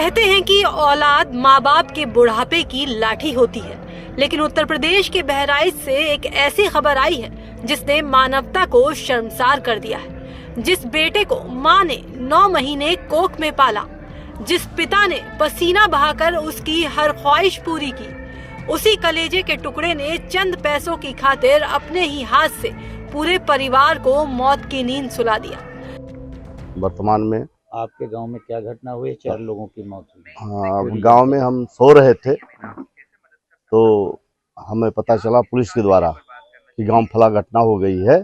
कहते हैं कि औलाद माँ बाप के बुढ़ापे की लाठी होती है, लेकिन उत्तर प्रदेश के बहराइच से एक ऐसी खबर आई है जिसने मानवता को शर्मसार कर दिया है। जिस बेटे को माँ ने 9 महीने कोख में पाला, जिस पिता ने पसीना बहाकर उसकी हर ख्वाहिश पूरी की, उसी कलेजे के टुकड़े ने चंद पैसों की खातिर अपने ही हाथ से पूरे परिवार को मौत की नींद सुला दिया। वर्तमान में आपके गांव में क्या घटना हुई? 4 लोगों की मौत हुई। हाँ, गांव में हम सो रहे थे तो हमें पता चला पुलिस के द्वारा कि गांव फला घटना हो गई है।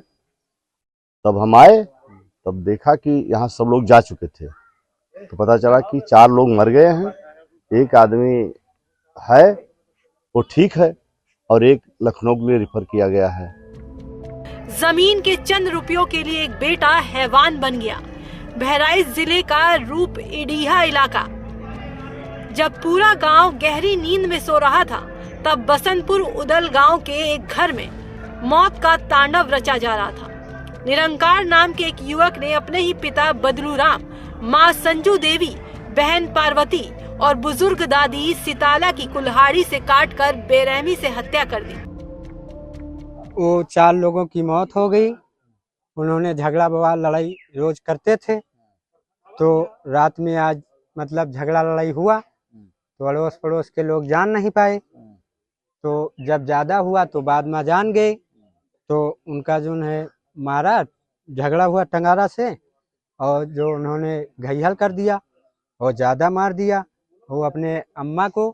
तब हम आए, तब देखा कि यहाँ सब लोग जा चुके थे, तो पता चला कि 4 लोग मर गए हैं। एक आदमी है वो ठीक है और एक लखनऊ के लिए रेफर किया गया है। जमीन के चंद रुपयों के लिए एक बेटा हैवान बन गया। बहराइच जिले का रूप इडीहा इलाका। जब पूरा गांव गहरी नींद में सो रहा था, तब बसंतपुर उदल गांव के एक घर में मौत का तांडव रचा जा रहा था। निरंकार नाम के एक युवक ने अपने ही पिता बदलू राम, माँ संजू देवी, बहन पार्वती और बुजुर्ग दादी सिताला की कुल्हाड़ी से काटकर बेरहमी से हत्या कर दी। वो 4 लोगों की मौत हो गई। उन्होंने झगड़ा बवाल लड़ाई रोज करते थे, तो रात में आज मतलब झगड़ा लड़ाई हुआ तो अड़ोस पड़ोस के लोग जान नहीं पाए। तो जब ज्यादा हुआ तो बाद में जान गए, तो उनका जो है मारा, झगड़ा हुआ टंगारा से, और जो उन्होंने घायल कर दिया और ज्यादा मार दिया। वो अपने अम्मा को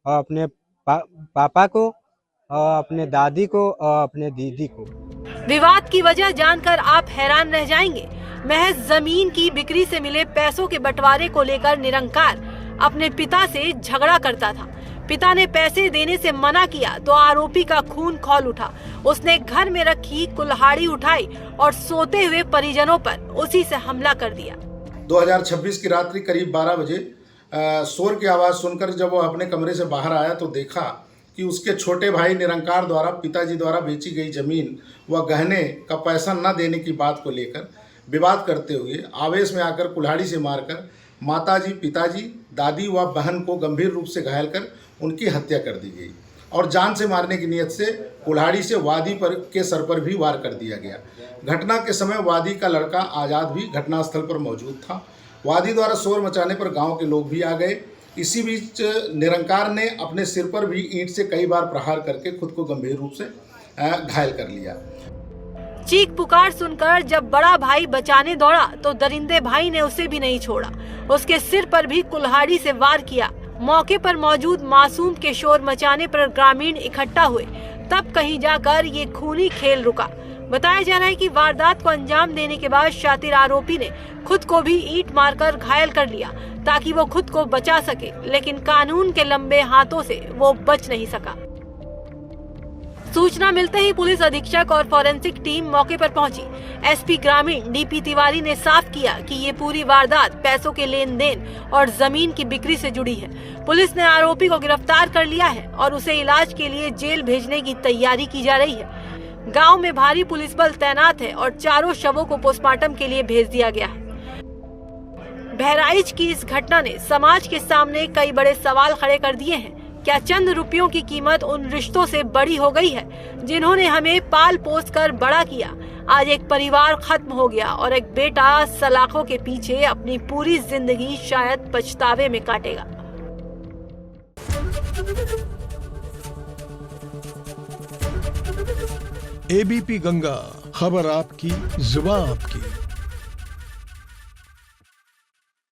और अपने पापा को और अपने दादी को और अपने दीदी को। विवाद की वजह जानकर आप हैरान रह जाएंगे। महज जमीन की बिक्री से मिले पैसों के बंटवारे को लेकर निरंकार अपने पिता से झगड़ा करता था। पिता ने पैसे देने से मना किया तो आरोपी का खून खौल उठा। उसने घर में रखी कुल्हाड़ी उठाई और सोते हुए परिजनों पर उसी से हमला कर दिया। 2026 की रात्रि करीब 12 बजे शोर की आवाज़ सुनकर जब वो अपने कमरे से बाहर आया तो देखा कि उसके छोटे भाई निरंकार द्वारा पिताजी द्वारा बेची गई जमीन व गहने का पैसा न देने की बात को लेकर विवाद करते हुए आवेश में आकर कुल्हाड़ी से मारकर माताजी, पिताजी, दादी व बहन को गंभीर रूप से घायल कर उनकी हत्या कर दी गई और जान से मारने की नीयत से कुल्हाड़ी से वादी पर के सर पर भी वार कर दिया गया। घटना के समय वादी का लड़का आज़ाद भी घटनास्थल पर मौजूद था। वादी द्वारा शोर मचाने पर गाँव के लोग भी आ गए। इसी बीच निरंकार ने अपने सिर पर भी ईंट से कई बार प्रहार करके खुद को गंभीर रूप से घायल कर लिया। चीख पुकार सुनकर जब बड़ा भाई बचाने दौड़ा तो दरिंदे भाई ने उसे भी नहीं छोड़ा। उसके सिर पर भी कुल्हाड़ी से वार किया। मौके पर मौजूद मासूम के शोर मचाने पर ग्रामीण इकट्ठा हुए, तब कहीं जाकर ये खूनी खेल रुका। बताया जा रहा है कि वारदात को अंजाम देने के बाद शातिर आरोपी ने खुद को भी ईंट मारकर घायल कर लिया ताकि वो खुद को बचा सके, लेकिन कानून के लंबे हाथों से वो बच नहीं सका। सूचना मिलते ही पुलिस अधीक्षक और फॉरेंसिक टीम मौके पर पहुंची। एसपी ग्रामीण डीपी तिवारी ने साफ किया कि ये पूरी वारदात पैसों के लेन देन और जमीन की बिक्री से जुड़ी है। पुलिस ने आरोपी को गिरफ्तार कर लिया है और उसे इलाज के लिए जेल भेजने की तैयारी की जा रही है। गांव में भारी पुलिस बल तैनात है और चारों शवों को पोस्टमार्टम के लिए भेज दिया गया है। बहराइच की इस घटना ने समाज के सामने कई बड़े सवाल खड़े कर दिए हैं। क्या चंद रुपयों की कीमत उन रिश्तों से बड़ी हो गई है जिन्होंने हमें पाल पोस कर बड़ा किया? आज एक परिवार खत्म हो गया और एक बेटा सलाखों के पीछे अपनी पूरी जिंदगी शायद पछतावे में काटेगा। एबीपी गंगा, खबर आपकी, जुबान आपकी।